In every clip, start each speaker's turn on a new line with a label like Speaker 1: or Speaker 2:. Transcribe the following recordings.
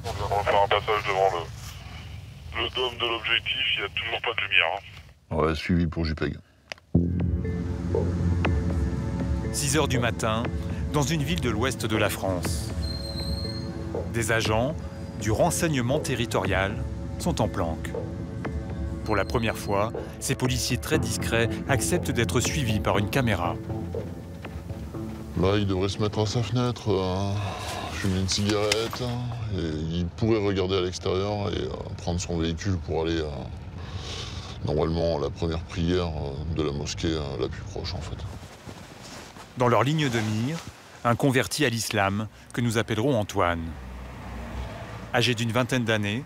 Speaker 1: On vient de refaire un passage devant le dôme de l'objectif, il n'y a toujours pas de lumière.
Speaker 2: Ouais, suivi pour JPEG.
Speaker 3: 6 h du matin, dans une ville de l'ouest de la France. Des agents du renseignement territorial sont en planque. Pour la première fois, ces policiers très discrets acceptent d'être suivis par une caméra.
Speaker 2: Là, il devrait se mettre à sa fenêtre, fumer une cigarette, et il pourrait regarder à l'extérieur et prendre son véhicule pour aller normalement à la première prière de la mosquée la plus proche, en fait.
Speaker 3: Dans leur ligne de mire, un converti à l'islam que nous appellerons Antoine. Âgé d'une vingtaine d'années,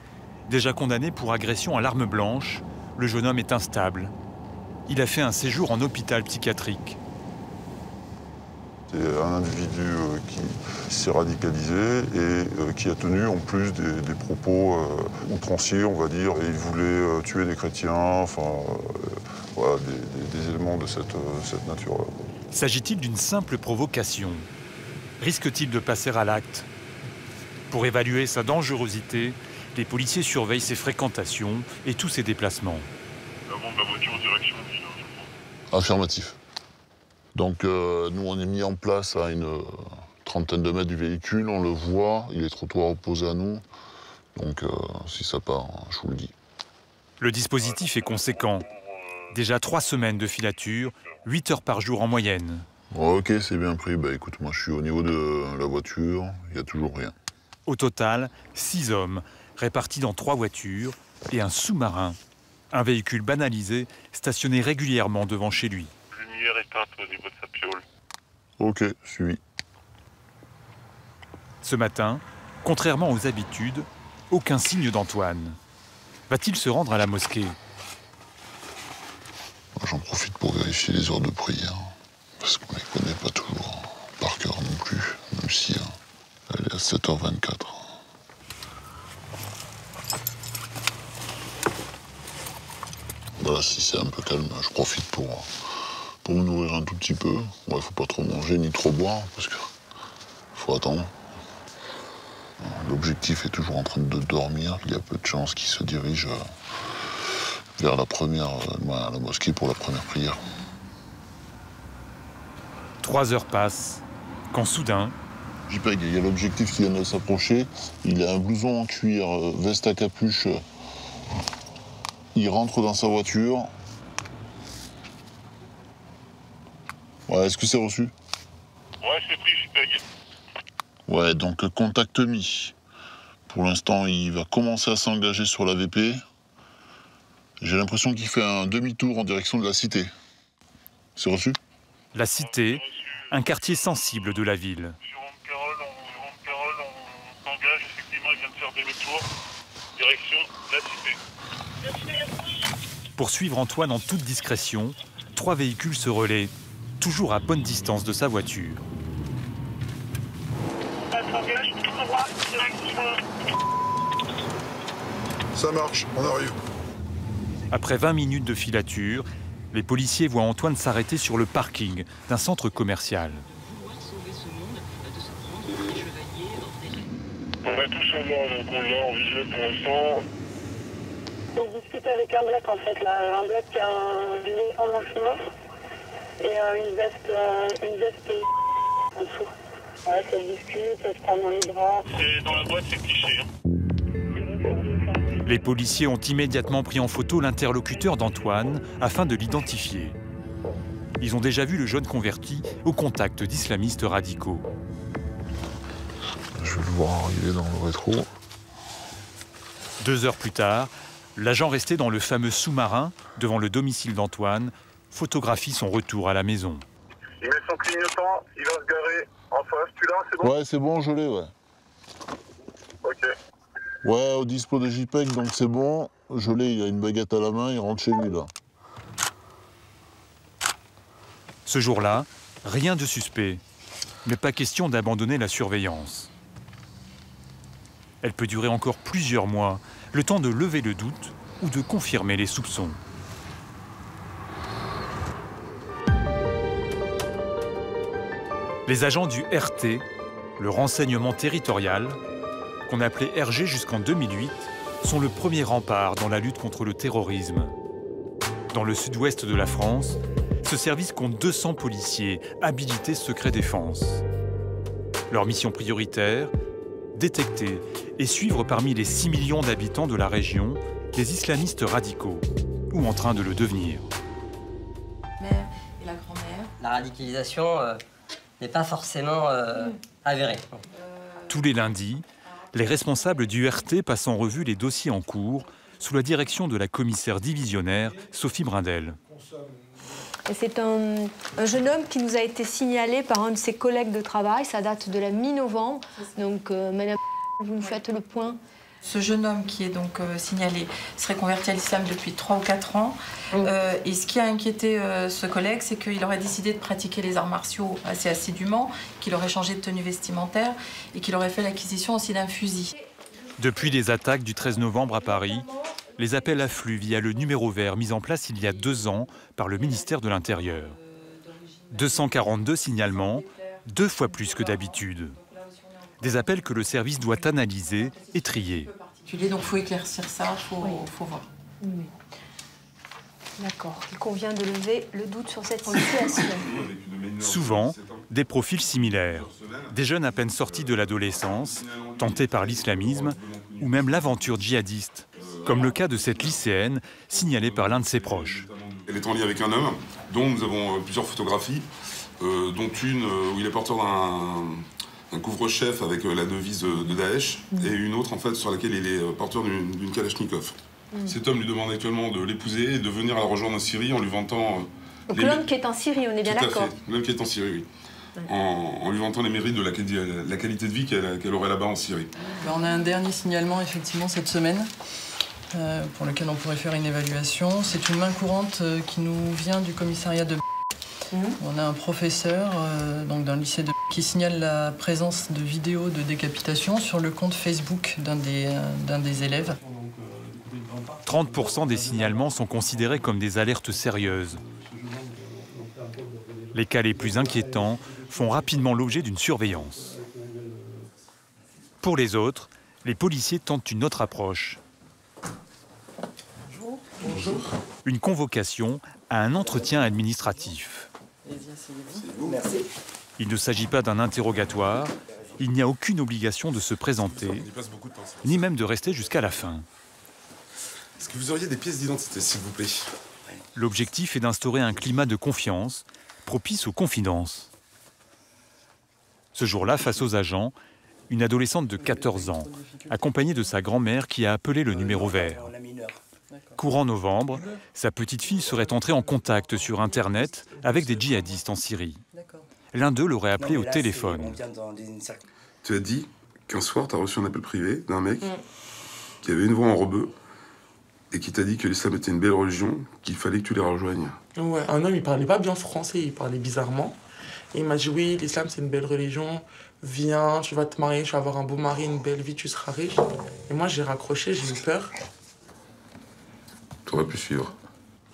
Speaker 3: déjà condamné pour agression à l'arme blanche, le jeune homme est instable. Il a fait un séjour en hôpital psychiatrique.
Speaker 2: C'est un individu qui s'est radicalisé et qui a tenu en plus des propos outranciers, on va dire, et il voulait tuer des chrétiens, enfin, voilà, des éléments de cette nature-là.
Speaker 3: S'agit-il d'une simple provocation? Risque-t-il de passer à l'acte? Pour évaluer sa dangerosité, les policiers surveillent ses fréquentations et tous ses déplacements.
Speaker 1: Avant de la voiture direction ville, je crois.
Speaker 2: Affirmatif. Donc nous, on est mis en place à une trentaine de mètres du véhicule, on le voit, il est trottoir opposé à nous. Donc si ça part, je vous le dis.
Speaker 3: Le dispositif est conséquent. Déjà 3 semaines de filature, 8 heures par jour en moyenne.
Speaker 2: Ok, c'est bien pris. Bah écoute, moi je suis au niveau de la voiture, il n'y a toujours rien.
Speaker 3: Au total, 6 hommes, répartis dans 3 voitures et un sous-marin. Un véhicule banalisé, stationné régulièrement devant chez lui.
Speaker 1: Lumière éteinte au niveau de sa piole.
Speaker 2: Ok, suivi.
Speaker 3: Ce matin, contrairement aux habitudes, aucun signe d'Antoine. Va-t-il se rendre à la mosquée?
Speaker 2: J'en profite pour vérifier les heures de prière, parce qu'on ne les connaît pas toujours par cœur non plus, même si elle est à 7h24. Voilà, si c'est un peu calme, je profite pour me nourrir un tout petit peu. Ouais, faut pas trop manger ni trop boire, parce que faut attendre. L'objectif est toujours en train de dormir. Il y a peu de chances qu'il se dirige vers la mosquée pour la première prière.
Speaker 3: 3 heures passent, quand soudain...
Speaker 2: JPEG, il y a l'objectif qui vient de s'approcher. Il a un blouson en cuir, veste à capuche. Il rentre dans sa voiture. Ouais, est-ce que c'est reçu?
Speaker 1: Ouais, c'est pris, JPEG.
Speaker 2: Ouais, donc contact mis. Pour l'instant, il va commencer à s'engager sur la VP. J'ai l'impression qu'il fait un demi-tour en direction de la cité. C'est reçu?
Speaker 3: La cité, un quartier sensible de la ville.
Speaker 1: Sur Ronde-Carole, on s'engage, effectivement, il vient de faire demi-tour. Direction la cité.
Speaker 3: Pour suivre Antoine en toute discrétion, 3 véhicules se relaient, toujours à bonne distance de sa voiture.
Speaker 2: Ça marche, on arrive.
Speaker 3: Après 20 minutes de filature, les policiers voient Antoine s'arrêter sur le parking d'un centre commercial.
Speaker 1: On a tout sur moi, donc on l'a en visuel pour l'instant.
Speaker 4: On discute avec un black en fait, là. Un black qui a un uniforme blanchiment et une veste en dessous. Ouais, ça discute, ça se prend dans les bras.
Speaker 1: C'est dans la boîte, c'est cliché. Hein.
Speaker 3: Les policiers ont immédiatement pris en photo l'interlocuteur d'Antoine afin de l'identifier. Ils ont déjà vu le jeune converti au contact d'islamistes radicaux.
Speaker 2: Je vais le voir arriver dans le rétro.
Speaker 3: 2 heures plus tard, l'agent resté dans le fameux sous-marin devant le domicile d'Antoine photographie son retour à la maison.
Speaker 1: Il met son clignotant, il va se garer en face. Tu l'as, c'est bon?
Speaker 2: Ouais, c'est bon, je l'ai, ouais.
Speaker 1: Ok.
Speaker 2: Ouais, au dispo de JPEG, donc c'est bon. Je l'ai, il a une baguette à la main, il rentre chez lui, là.
Speaker 3: Ce jour-là, rien de suspect, mais pas question d'abandonner la surveillance. Elle peut durer encore plusieurs mois, le temps de lever le doute ou de confirmer les soupçons. Les agents du RT, le renseignement territorial, qu'on appelait RG jusqu'en 2008, sont le premier rempart dans la lutte contre le terrorisme. Dans le sud-ouest de la France, ce service compte 200 policiers habilités secret défense. Leur mission prioritaire, détecter et suivre parmi les 6 millions d'habitants de la région les islamistes radicaux, ou en train de le devenir.
Speaker 5: Mère et la grand-mère.
Speaker 6: La radicalisation n'est pas forcément avérée.
Speaker 3: Tous les lundis, les responsables du RT passent en revue les dossiers en cours sous la direction de la commissaire divisionnaire Sophie Brindel.
Speaker 7: C'est un jeune homme qui nous a été signalé par un de ses collègues de travail. Ça date de la mi-novembre. Donc, madame, vous nous faites le point.
Speaker 5: Ce jeune homme qui est donc signalé serait converti à l'islam depuis 3 ou 4 ans. Et ce qui a inquiété ce collègue, c'est qu'il aurait décidé de pratiquer les arts martiaux assez assidûment, qu'il aurait changé de tenue vestimentaire et qu'il aurait fait l'acquisition aussi d'un fusil.
Speaker 3: Depuis les attaques du 13 novembre à Paris, les appels affluent via le numéro vert mis en place il y a 2 ans par le ministère de l'Intérieur. 242 signalements, 2 fois plus que d'habitude. Des appels que le service doit analyser et trier.
Speaker 5: Donc il faut éclaircir ça, faut voir.
Speaker 7: Oui. D'accord. Il convient de lever le doute sur cette situation.
Speaker 3: Souvent, des profils similaires. Des jeunes à peine sortis de l'adolescence, tentés par l'islamisme, ou même l'aventure djihadiste, comme le cas de cette lycéenne signalée par l'un de ses proches.
Speaker 8: Elle est en lien avec un homme dont nous avons plusieurs photographies, dont une où il est porteur d'un couvre-chef avec la devise de Daesh, et une autre en fait sur laquelle il est porteur d'une Kalachnikov. Cet homme lui demande actuellement de l'épouser et de venir la rejoindre en Syrie en lui vantant...
Speaker 7: Donc l'homme qui est en Syrie, on est bien d'accord.
Speaker 8: L'homme qui est en Syrie, oui. En lui vantant les mérites de la qualité de vie qu'elle aurait là-bas en Syrie.
Speaker 9: On a un dernier signalement effectivement cette semaine, pour lequel on pourrait faire une évaluation. C'est une main courante qui nous vient du commissariat de... On a un professeur donc d'un lycée qui signale la présence de vidéos de décapitation sur le compte Facebook d'un des élèves.
Speaker 3: 30% des signalements sont considérés comme des alertes sérieuses. Les cas les plus inquiétants font rapidement l'objet d'une surveillance. Pour les autres, les policiers tentent une autre approche.
Speaker 8: Bonjour.
Speaker 3: Une convocation à un entretien administratif. Il ne s'agit pas d'un interrogatoire, il n'y a aucune obligation de se présenter, ni même de rester jusqu'à la fin.
Speaker 8: Est-ce que vous auriez des pièces d'identité, s'il vous plaît?
Speaker 3: L'objectif est d'instaurer un climat de confiance, propice aux confidences. Ce jour-là, face aux agents, une adolescente de 14 ans, accompagnée de sa grand-mère qui a appelé le numéro vert. Courant novembre, sa petite fille serait entrée en contact sur Internet avec des djihadistes en Syrie. L'un d'eux l'aurait appelé au téléphone.
Speaker 8: Tu as dit qu'un soir, tu as reçu un appel privé d'un mec qui avait une voix en rebeu et qui t'a dit que l'islam était une belle religion, qu'il fallait que tu les rejoignes.
Speaker 10: Ouais, un homme, il parlait pas bien français, il parlait bizarrement. Et il m'a dit, oui, l'islam, c'est une belle religion. Viens, tu vas te marier, tu vas avoir un beau mari, une belle vie, tu seras riche. Et moi, j'ai raccroché, j'ai eu peur.
Speaker 8: Tu aurais pu suivre.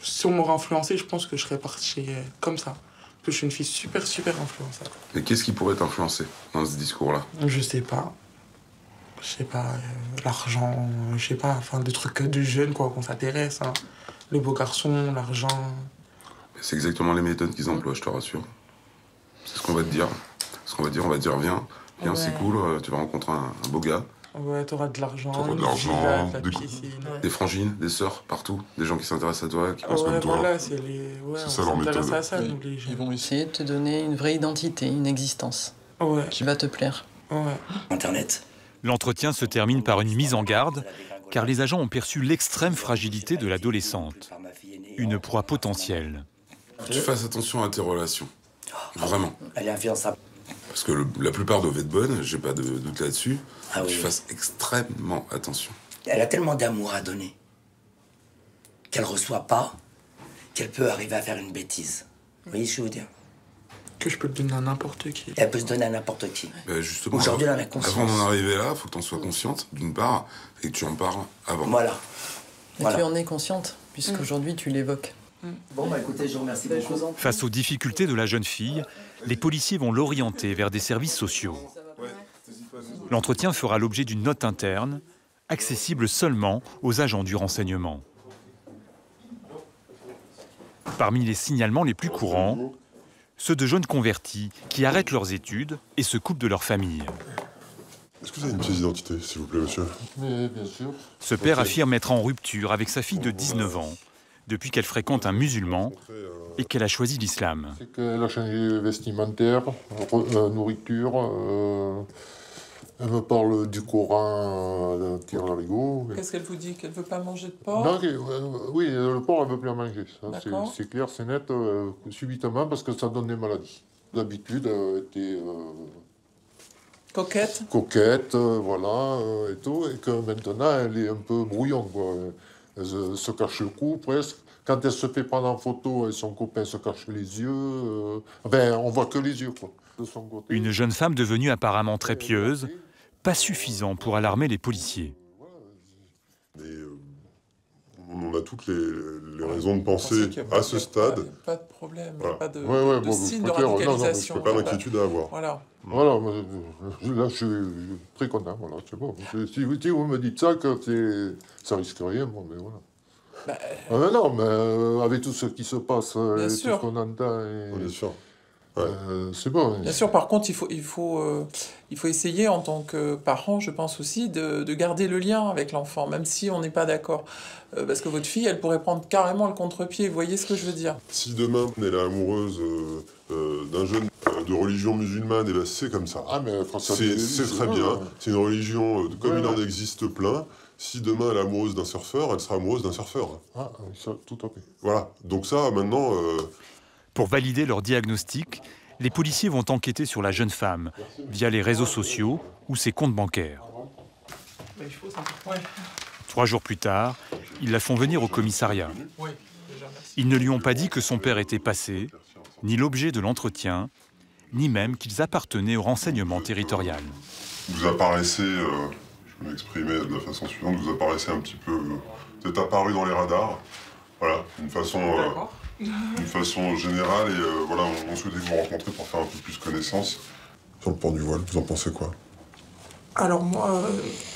Speaker 10: Si on m'aurait influencé, je pense que je serais parti comme ça. Parce que je suis une fille super influençable.
Speaker 8: Mais qu'est-ce qui pourrait t'influencer dans ce discours-là?
Speaker 10: Je sais pas. Je sais pas, l'argent, je sais pas, enfin, des trucs de jeunes, quoi, qu'on s'intéresse. Hein. Le beau garçon, l'argent.
Speaker 8: C'est exactement les méthodes qu'ils emploient, je te rassure. C'est ce qu'on va te dire. On va te dire, viens,
Speaker 10: Ouais.
Speaker 8: c'est cool, tu vas rencontrer un beau gars.
Speaker 10: Ouais, t'auras de l'argent,
Speaker 8: des frangines, des sœurs, partout. Des gens qui s'intéressent à toi, qui pensent
Speaker 10: ouais,
Speaker 8: comme toi.
Speaker 10: Voilà, c'est les... Ouais,
Speaker 8: c'est ça leur méthode.
Speaker 10: À ça, nous, les jeunes.
Speaker 9: Ils vont essayer de te donner une vraie identité, une existence qui va te plaire.
Speaker 10: Ouais.
Speaker 6: Internet.
Speaker 3: L'entretien se termine par une mise en garde, car les agents ont perçu l'extrême fragilité de l'adolescente. Une proie potentielle.
Speaker 8: Tu fasses attention à tes relations. Vraiment.
Speaker 6: Elle est influençable.
Speaker 8: Parce que la plupart doivent être bonnes, j'ai pas de doute là-dessus.
Speaker 6: Ah oui.
Speaker 8: Tu fasses extrêmement attention.
Speaker 6: Elle a tellement d'amour à donner qu'elle reçoit pas, qu'elle peut arriver à faire une bêtise. Vous voyez ce que je veux dire?
Speaker 10: Que je peux le donner à n'importe qui.
Speaker 6: Elle peut se donner à n'importe qui.
Speaker 8: Ben justement,
Speaker 6: aujourd'hui, elle en a conscience.
Speaker 8: Avant d'en arriver là, il faut que tu en sois consciente, d'une part, et que tu en parles avant.
Speaker 6: Voilà.
Speaker 9: Et tu en es consciente, puisqu'aujourd'hui tu l'évoques.
Speaker 6: Bon, bah écoutez, je vous remercie beaucoup.
Speaker 3: Face aux difficultés de la jeune fille, les policiers vont l'orienter vers des services sociaux. L'entretien fera l'objet d'une note interne, accessible seulement aux agents du renseignement. Parmi les signalements les plus courants, ceux de jeunes convertis qui arrêtent leurs études et se coupent de leur famille.
Speaker 2: Est-ce que vous avez une pièce d'identité, s'il vous plaît, monsieur?
Speaker 11: Mais bien sûr.
Speaker 3: Ce père affirme être en rupture avec sa fille de 19 ans, depuis qu'elle fréquente un musulman et qu'elle a choisi l'islam.
Speaker 11: C'est qu'elle a changé vestimentaire, nourriture. Elle me parle du Coran, tire l'arigot.
Speaker 9: Qu'est-ce qu'elle vous dit? Qu'elle ne veut pas manger de porc?
Speaker 11: Non, oui, le porc, elle ne veut plus en manger. C'est clair, c'est net, subitement, parce que ça donne des maladies. D'habitude, elle était
Speaker 9: coquette,
Speaker 11: voilà, et tout, et que maintenant, elle est un peu brouillon, quoi. Elle se cache le cou, presque. Quand elle se fait prendre en photo, et son copain se cache les yeux. On voit que les yeux, quoi, de son côté.
Speaker 3: Une jeune femme devenue apparemment très pieuse, pas suffisant pour alarmer les policiers.
Speaker 2: On a toutes les raisons de penser à ce stade.
Speaker 9: Pas de problème,
Speaker 2: voilà.
Speaker 9: Pas de signe de radicalisation.
Speaker 2: Non, pas d'inquiétude à avoir.
Speaker 9: Voilà.
Speaker 11: Voilà, là je suis très content, voilà, c'est bon. Si vous me dites ça, que ça risque rien, bon, mais voilà. Non, mais avec tout ce qui se passe, et tout ce qu'on entend...
Speaker 2: Bien sûr.
Speaker 11: C'est bon.
Speaker 9: Bien sûr, par contre, il faut essayer en tant que parent, je pense aussi, de garder le lien avec l'enfant, même si on n'est pas d'accord. Parce que votre fille, elle pourrait prendre carrément le contre-pied, vous voyez ce que je veux dire?
Speaker 2: Si demain, elle est amoureuse d'un jeune de religion musulmane, et ben c'est comme ça.
Speaker 11: Ah, mais
Speaker 2: c'est très bien. C'est une religion, comme il en existe plein. Si demain elle est amoureuse d'un surfeur, elle sera amoureuse d'un surfeur.
Speaker 11: Ah, ça, tout à fait.
Speaker 2: Voilà. Donc ça, maintenant...
Speaker 3: Pour valider leur diagnostic, les policiers vont enquêter sur la jeune femme via les réseaux sociaux ou ses comptes bancaires. 3 jours plus tard, ils la font venir au commissariat. Ils ne lui ont pas dit que son père était passé, ni l'objet de l'entretien, ni même qu'ils appartenaient au renseignement territorial.
Speaker 2: Vous apparaissez, je vais m'exprimer de la façon suivante, vous apparaissez un petit peu... vous êtes apparu dans les radars, voilà, d'une façon générale, et voilà, on souhaitait vous rencontrer pour faire un peu plus connaissance. Sur le port du voile, vous en pensez quoi?
Speaker 10: Alors moi,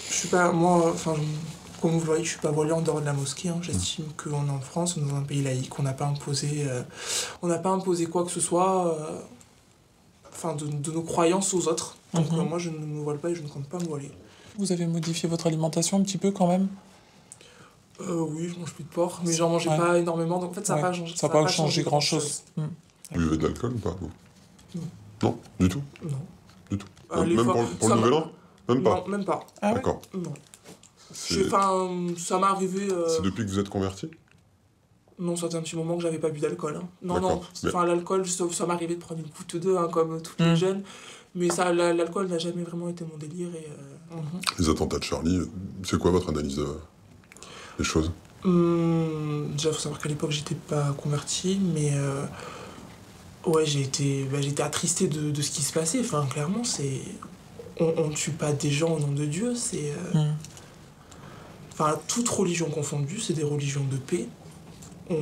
Speaker 10: je suis pas... comme vous le voyez, je suis pas voilé en dehors de la mosquée. Hein. J'estime qu'on est en France, on est dans un pays laïque, on n'a pas imposé quoi que ce soit de nos croyances aux autres. Donc moi, je ne me voile pas et je ne compte pas me voiler.
Speaker 9: Vous avez modifié votre alimentation un petit peu quand même?
Speaker 10: Oui, je mange plus de porc, mais j'en mangeais pas énormément, donc en fait ça n'a pas changé.
Speaker 9: Ça n'a pas changé grand-chose.
Speaker 2: Vous buvez de l'alcool ou pas? Non, du tout?
Speaker 10: Non.
Speaker 2: Du tout? Même pour le nouvel an? Même pas?
Speaker 10: Non, même pas.
Speaker 9: Ah,
Speaker 2: d'accord.
Speaker 10: Non. Ça m'est arrivé...
Speaker 2: C'est depuis que vous êtes converti?
Speaker 10: Non, ça fait un petit moment que j'avais pas bu d'alcool. Hein. Non. L'alcool, ça m'est arrivé de prendre une goutte ou deux, hein, comme tous les jeunes. Mais l'alcool n'a jamais vraiment été mon délire.
Speaker 2: Les attentats de Charlie, c'est quoi votre analyse des choses?
Speaker 10: Déjà, il faut savoir qu'à l'époque, j'étais pas converti, mais j'ai été attristé de ce qui se passait. Enfin, clairement, on ne tue pas des gens au nom de Dieu. Toute religion confondue, c'est des religions de paix. On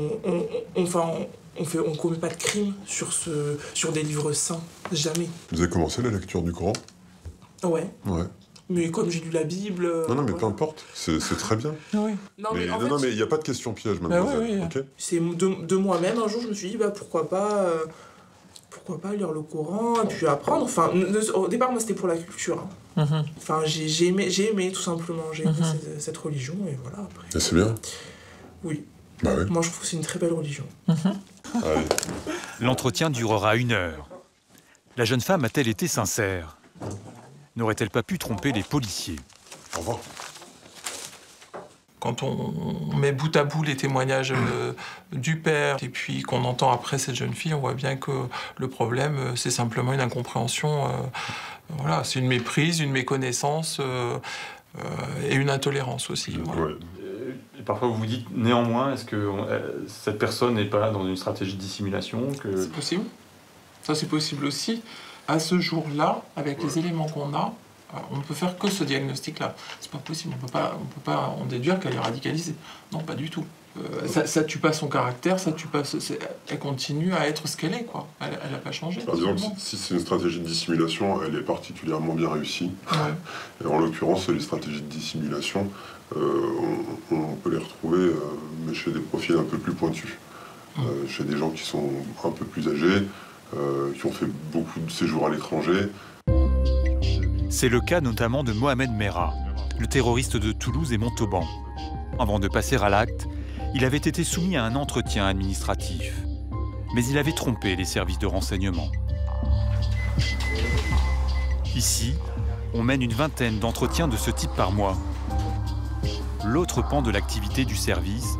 Speaker 10: commet pas de crime sur des livres saints, jamais.
Speaker 2: Vous avez commencé la lecture du Coran?
Speaker 10: Ouais.
Speaker 2: Ouais.
Speaker 10: Mais comme j'ai lu la Bible...
Speaker 2: Non, mais peu importe, c'est très bien.
Speaker 9: Oui.
Speaker 2: Non, mais il n'y a pas de question piège, mademoiselle. Okay.
Speaker 10: C'est de moi-même, un jour, je me suis dit, pourquoi pas lire le Coran et puis apprendre. Enfin, au départ, moi, c'était pour la culture. Hein. Enfin, j'ai aimé, tout simplement. J'ai aimé cette religion, et voilà, après...
Speaker 2: Et c'est bien?
Speaker 10: Oui.
Speaker 2: Bah oui.
Speaker 10: Moi, je trouve que c'est une très belle religion.
Speaker 2: Allez.
Speaker 3: L'entretien durera 1 heure. La jeune femme a-t-elle été sincère? N'aurait-elle pas pu tromper les policiers?
Speaker 2: Au revoir.
Speaker 9: Quand on met bout à bout les témoignages du père et puis qu'on entend après cette jeune fille, on voit bien que le problème, c'est simplement une incompréhension. Voilà, c'est une méprise, une méconnaissance et une intolérance aussi. Voilà.
Speaker 2: Ouais.
Speaker 12: Et parfois vous vous dites, néanmoins, est-ce que cette personne n'est pas dans une stratégie de dissimulation que...
Speaker 9: C'est possible. Ça, c'est possible aussi. À ce jour-là, avec les éléments qu'on a,
Speaker 10: On peut faire que ce diagnostic-là. C'est pas possible, on peut pas en déduire qu'elle est radicalisée. Non, pas du tout. Ça tue pas son caractère, elle continue à être ce qu'elle est, quoi. Elle n'a pas changé.
Speaker 2: Par exemple, si c'est une stratégie de dissimulation, elle est particulièrement bien réussie. Ouais. Et en l'occurrence, les stratégies de dissimulation, on peut les retrouver, mais chez des profils un peu plus pointus. Chez des gens qui sont un peu plus âgés, qui ont fait beaucoup de séjours à l'étranger.
Speaker 3: C'est le cas notamment de Mohamed Merah, le terroriste de Toulouse et Montauban. Avant de passer à l'acte, il avait été soumis à un entretien administratif. Mais il avait trompé les services de renseignement. Ici, on mène une vingtaine d'entretiens de ce type par mois. L'autre pan de l'activité du service,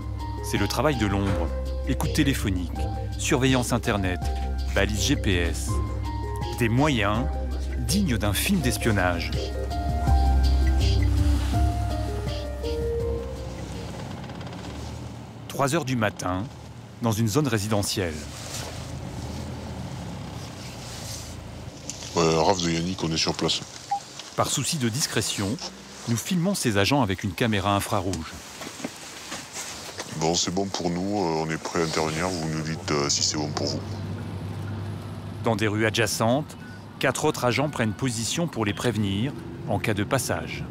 Speaker 3: c'est le travail de l'ombre. Écoute téléphonique, surveillance Internet, balises GPS. Des moyens dignes d'un film d'espionnage. 3 heures du matin, dans une zone résidentielle.
Speaker 2: Raph de Yannick, on est sur place.
Speaker 3: Par souci de discrétion, nous filmons ces agents avec une caméra infrarouge.
Speaker 2: Bon, c'est bon pour nous, on est prêt à intervenir, vous nous dites si c'est bon pour vous.
Speaker 3: Dans des rues adjacentes, 4 autres agents prennent position pour les prévenir en cas de passage.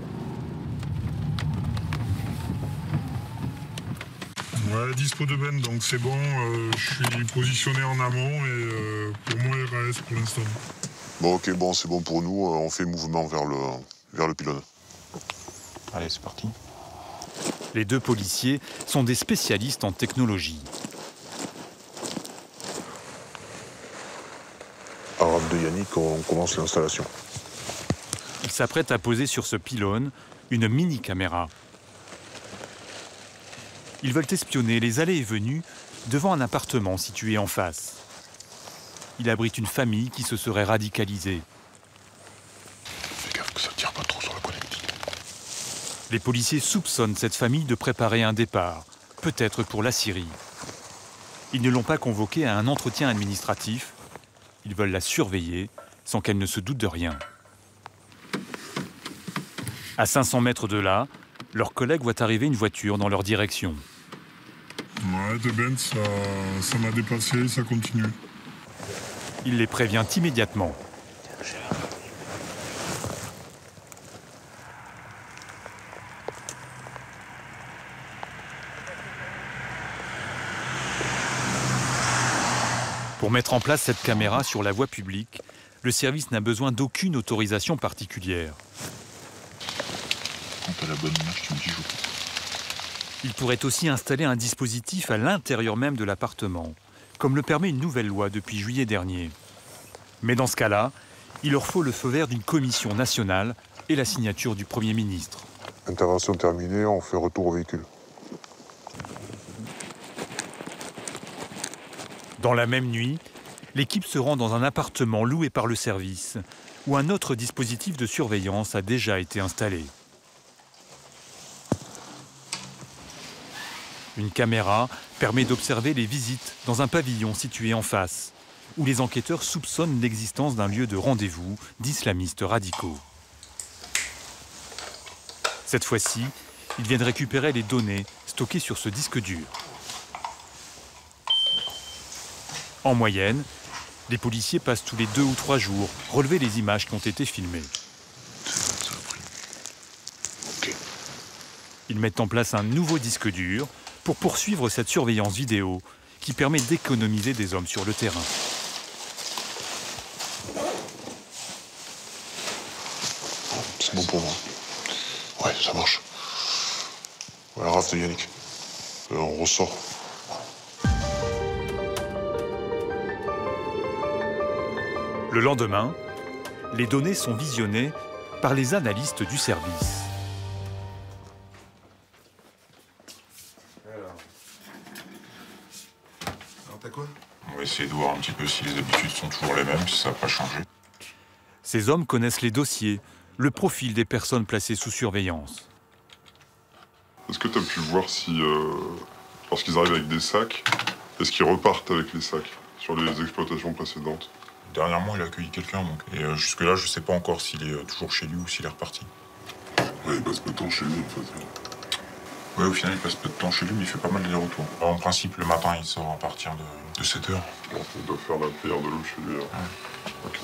Speaker 13: Ouais, dispo de Ben, donc c'est bon, je suis positionné en amont et pour moi RAS pour l'instant.
Speaker 2: Bon, ok, bon, c'est bon pour nous, on fait mouvement vers le pylône.
Speaker 12: Allez, c'est parti.
Speaker 3: Les 2 policiers sont des spécialistes en technologie.
Speaker 2: Raph de Yannick, on commence l'installation.
Speaker 3: Ils s'apprêtent à poser sur ce pylône une mini-caméra. Ils veulent espionner les allées et venues devant un appartement situé en face. Il abrite une famille qui se serait radicalisée.
Speaker 2: Fais gaffe que ça tire pas trop sur la connectique.
Speaker 3: Les policiers soupçonnent cette famille de préparer un départ, peut-être pour la Syrie. Ils ne l'ont pas convoquée à un entretien administratif. Ils veulent la surveiller sans qu'elle ne se doute de rien. À 500 mètres de là, leurs collègues voient arriver une voiture dans leur direction.
Speaker 13: Ouais, de Ben, ça m'a dépassé, ça continue.
Speaker 3: Il les prévient immédiatement. Pour mettre en place cette caméra sur la voie publique, le service n'a besoin d'aucune autorisation particulière.
Speaker 2: Quand t'as la bonne image, tu me dis je.
Speaker 3: Il pourrait aussi installer un dispositif à l'intérieur même de l'appartement, comme le permet une nouvelle loi depuis juillet dernier. Mais dans ce cas-là, il leur faut le feu vert d'une commission nationale et la signature du Premier ministre.
Speaker 2: Intervention terminée, on fait retour au véhicule.
Speaker 3: Dans la même nuit, l'équipe se rend dans un appartement loué par le service, où un autre dispositif de surveillance a déjà été installé. Une caméra permet d'observer les visites dans un pavillon situé en face, où les enquêteurs soupçonnent l'existence d'un lieu de rendez-vous d'islamistes radicaux. Cette fois-ci, ils viennent récupérer les données stockées sur ce disque dur. En moyenne, les policiers passent tous les 2 ou 3 jours relever les images qui ont été filmées. Ils mettent en place un nouveau disque dur pour poursuivre cette surveillance vidéo qui permet d'économiser des hommes sur le terrain.
Speaker 2: C'est bon pour moi. Ouais, ça marche. Ouais, Raph de Yannick. On ressort.
Speaker 3: Le lendemain, les données sont visionnées par les analystes du service.
Speaker 2: Alors t'as quoi ?
Speaker 13: On va essayer de voir un petit peu si les habitudes sont toujours les mêmes, si ça n'a pas changé.
Speaker 3: Ces hommes connaissent les dossiers, le profil des personnes placées sous surveillance.
Speaker 2: Est-ce que tu as pu voir si, lorsqu'ils arrivent avec des sacs, est-ce qu'ils repartent avec les sacs sur les exploitations précédentes ?
Speaker 14: Dernièrement, il a accueilli quelqu'un, et jusque-là, je ne sais pas encore s'il est toujours chez lui ou s'il est reparti.
Speaker 8: Ouais, il passe peu de temps chez lui, en fait.
Speaker 14: Ouais, au final, il passe peu de temps chez lui, mais il fait pas mal d'allers-retours. En principe, le matin, il sort à partir de 7h.
Speaker 8: On doit faire la paire de l'eau chez lui.
Speaker 14: Okay.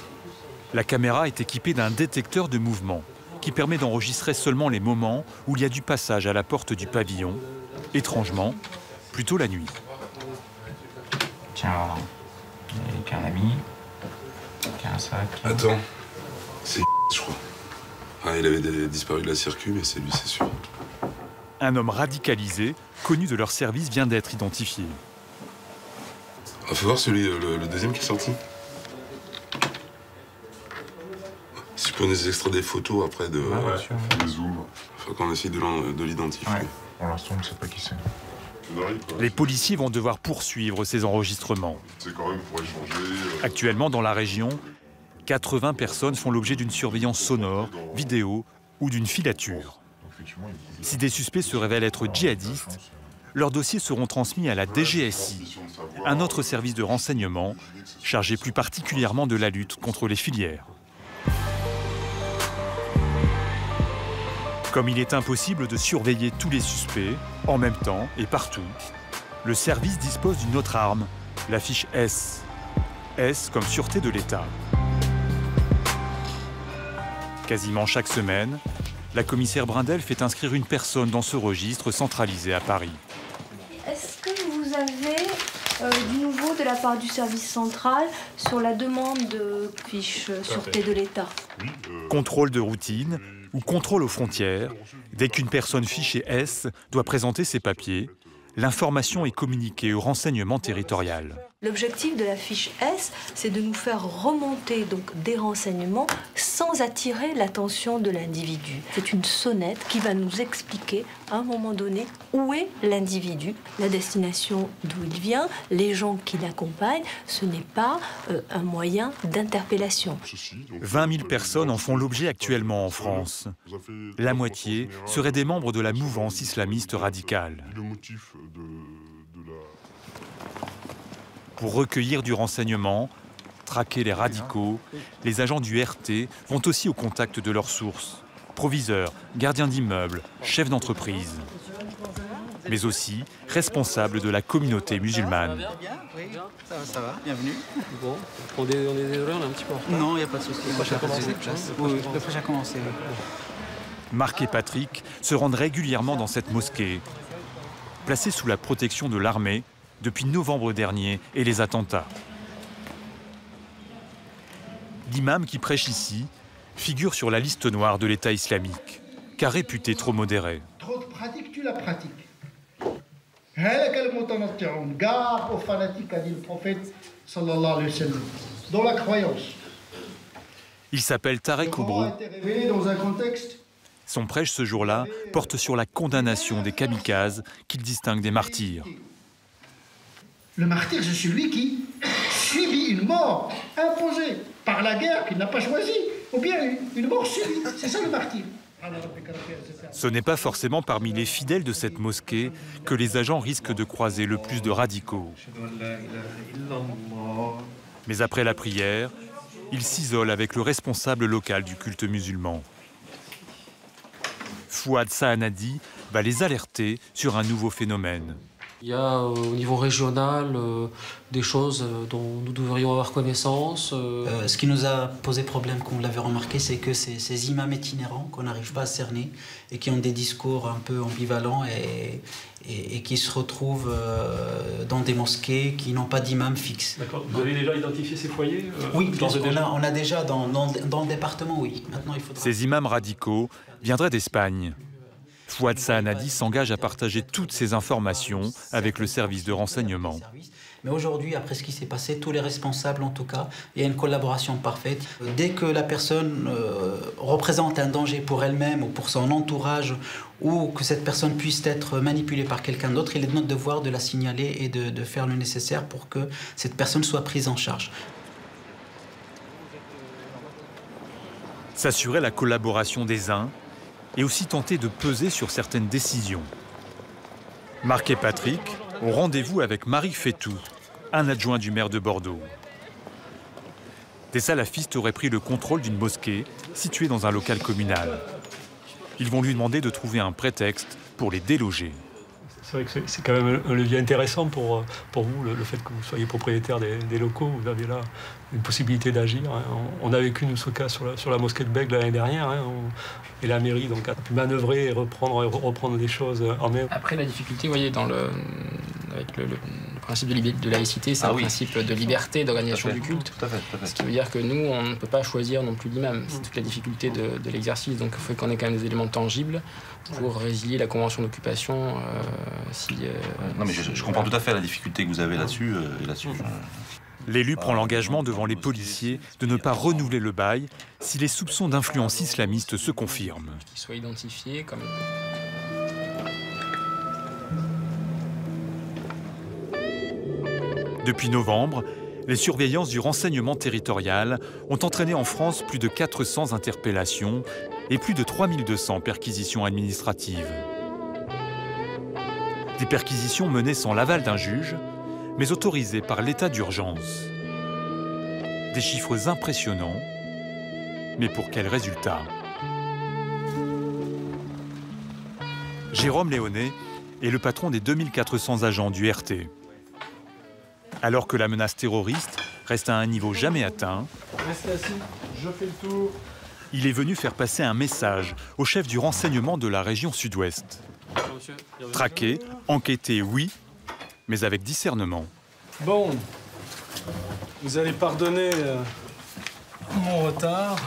Speaker 3: La caméra est équipée d'un détecteur de mouvement qui permet d'enregistrer seulement les moments où il y a du passage à la porte du pavillon, étrangement, plutôt la nuit.
Speaker 15: Tiens, voilà. Il y a un ami, qui a un sac.
Speaker 8: Attends, c'est je crois. Ah, il avait disparu de la circuit, mais c'est lui, c'est sûr.
Speaker 3: Un homme radicalisé, connu de leur service, vient d'être identifié.
Speaker 8: Ah, faut voir celui, le deuxième qui est sorti. Si tu prends des extraits des photos après de des zooms, faut qu'on essaye de l'identifier.
Speaker 14: Ouais. Pour l'instant, on ne sait pas qui c'est.
Speaker 3: Les policiers vont devoir poursuivre ces enregistrements.
Speaker 8: C'est quand même pour échanger.
Speaker 3: Actuellement, dans la région, 80 personnes font l'objet d'une surveillance sonore, vidéo ou d'une filature. Si des suspects se révèlent être djihadistes, leurs dossiers seront transmis à la DGSI, un autre service de renseignement chargé plus particulièrement de la lutte contre les filières. Comme il est impossible de surveiller tous les suspects, en même temps et partout, le service dispose d'une autre arme, la fiche S. S comme sûreté de l'État. Quasiment chaque semaine, la commissaire Brindel fait inscrire une personne dans ce registre centralisé à Paris.
Speaker 7: Est-ce que vous avez du nouveau de la part du service central sur la demande de fiche sûreté de l'État?
Speaker 3: Contrôle de routine ou contrôle aux frontières, dès qu'une personne fichée S doit présenter ses papiers, l'information est communiquée au renseignement territorial.
Speaker 7: L'objectif de la fiche S, c'est de nous faire remonter donc des renseignements sans attirer l'attention de l'individu. C'est une sonnette qui va nous expliquer à un moment donné où est l'individu, la destination d'où il vient, les gens qui l'accompagnent. Ce n'est pas un moyen d'interpellation.
Speaker 3: 20 000 personnes en font l'objet actuellement en France. La moitié seraient des membres de la mouvance islamiste radicale. Pour recueillir du renseignement, traquer les radicaux, les agents du RT vont aussi au contact de leurs sources, proviseurs, gardiens d'immeubles, chefs d'entreprise, mais aussi responsables de la communauté musulmane.
Speaker 16: Oui, ça va, bienvenue. Bon, on est désolé, on a un petit peu en retard. Non, il n'y a pas de souci. Le prêche a commencé. Oui, le prêche a commencé.
Speaker 3: Marc et Patrick se rendent régulièrement dans cette mosquée, placée sous la protection de l'armée depuis novembre dernier et les attentats. L'imam qui prêche ici figure sur la liste noire de l'État islamique, car réputé trop modéré.
Speaker 17: Trop de pratique, tu la pratiques. Gare aux fanatiques, a dit le prophète, sallallahu alayhi wa sallam, dans la croyance.
Speaker 3: Il s'appelle Tarek Oubrou.
Speaker 17: A été révélé dans un contexte.
Speaker 3: Son prêche ce jour-là porte sur la condamnation des kamikazes qu'il distingue des martyrs.
Speaker 17: Le martyr, c'est celui qui subit une mort imposée par la guerre qu'il n'a pas choisie, ou bien une mort subie. C'est ça le martyr.
Speaker 3: Ce n'est pas forcément parmi les fidèles de cette mosquée que les agents risquent de croiser le plus de radicaux. Mais après la prière, ils s'isolent avec le responsable local du culte musulman. Fouad Sahanadi va les alerter sur un nouveau phénomène.
Speaker 18: Il y a au niveau régional des choses dont nous devrions avoir connaissance.
Speaker 19: Ce qui nous a posé problème, comme vous l'avez remarqué, c'est que ces imams itinérants qu'on n'arrive pas à cerner et qui ont des discours un peu ambivalents et qui se retrouvent dans des mosquées qui n'ont pas d'imam fixe.
Speaker 18: D'accord. Vous avez déjà identifié ces foyers
Speaker 19: Oui, on a déjà dans le département, oui. Maintenant, il faudra...
Speaker 3: Ces imams radicaux viendraient d'Espagne. Fouad Sahanadi s'engage à partager toutes ces informations avec le service de renseignement.
Speaker 19: Mais aujourd'hui, après ce qui s'est passé, tous les responsables, en tout cas, il y a une collaboration parfaite. Dès que la personne représente un danger pour elle-même ou pour son entourage, ou que cette personne puisse être manipulée par quelqu'un d'autre, il est de notre devoir de la signaler et de faire le nécessaire pour que cette personne soit prise en charge.
Speaker 3: S'assurer la collaboration des uns et aussi tenter de peser sur certaines décisions. Marc et Patrick ont rendez-vous avec Marie Fétou, un adjoint du maire de Bordeaux. Des salafistes auraient pris le contrôle d'une mosquée située dans un local communal. Ils vont lui demander de trouver un prétexte pour les déloger.
Speaker 20: C'est vrai que c'est quand même un levier intéressant pour vous, le fait que vous soyez propriétaire des locaux. Vous avez là une possibilité d'agir. On a vécu, nous, ce cas sur la mosquée de Bègue l'année dernière. Et la mairie donc, a pu manœuvrer et reprendre des choses en main.
Speaker 21: Après, la difficulté, vous voyez, avec le principe de laïcité, c'est un principe de liberté d'organisation du culte.
Speaker 22: Tout à fait.
Speaker 21: Ce qui veut dire que nous, on ne peut pas choisir non plus l'imam. C'est toute la difficulté de l'exercice. Donc il faut qu'on ait quand même des éléments tangibles pour résilier la convention d'occupation.
Speaker 22: Non mais je comprends tout à fait la difficulté que vous avez là-dessus.
Speaker 3: L'élu prend l'engagement devant les policiers de ne pas renouveler le bail si les soupçons d'influence islamiste se confirment.
Speaker 21: Qu'ils soient identifiés comme...
Speaker 3: Depuis novembre, les surveillances du renseignement territorial ont entraîné en France plus de 400 interpellations et plus de 3200 perquisitions administratives. Des perquisitions menées sans l'aval d'un juge, mais autorisées par l'état d'urgence. Des chiffres impressionnants, mais pour quel résultat? Jérôme Léonet est le patron des 2400 agents du RT. Alors que la menace terroriste reste à un niveau jamais atteint,
Speaker 23: restez assis, je fais le tour.
Speaker 3: Il est venu faire passer un message au chef du renseignement de la région Sud-Ouest. Traquer, enquêter, oui, mais avec discernement.
Speaker 23: Bon, vous allez pardonner mon retard.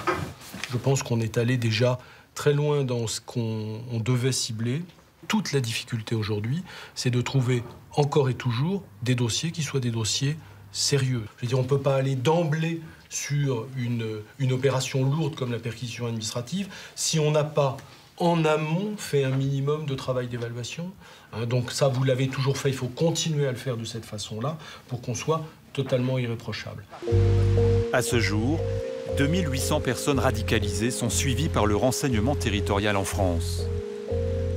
Speaker 23: Je pense qu'on est allé déjà très loin dans ce qu'on devait cibler. Toute la difficulté aujourd'hui, c'est de trouver encore et toujours des dossiers qui soient des dossiers sérieux. Je veux dire, on ne peut pas aller d'emblée sur une opération lourde comme la perquisition administrative si on n'a pas en amont fait un minimum de travail d'évaluation. Donc ça, vous l'avez toujours fait, il faut continuer à le faire de cette façon-là pour qu'on soit totalement irréprochable.
Speaker 3: À ce jour, 2800 personnes radicalisées sont suivies par le renseignement territorial en France.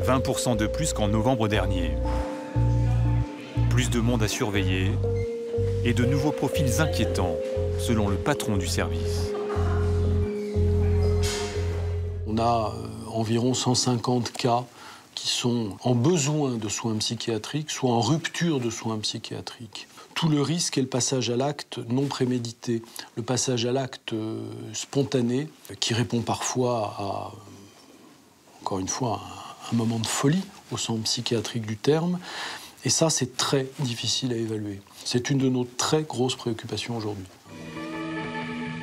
Speaker 3: 20% de plus qu'en novembre dernier. Plus de monde à surveiller et de nouveaux profils inquiétants, selon le patron du service.
Speaker 23: On a environ 150 cas qui sont en besoin de soins psychiatriques, soit en rupture de soins psychiatriques. Tout le risque est le passage à l'acte non prémédité, le passage à l'acte spontané, qui répond parfois à, encore une fois, un moment de folie au sens psychiatrique du terme. Et ça, c'est très difficile à évaluer. C'est une de nos très grosses préoccupations aujourd'hui.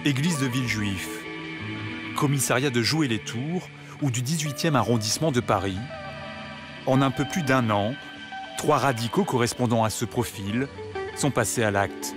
Speaker 3: Église de Villejuif, commissariat de Joué-les-Tours ou du 18e arrondissement de Paris. En un peu plus d'un an, 3 radicaux correspondant à ce profil sont passés à l'acte.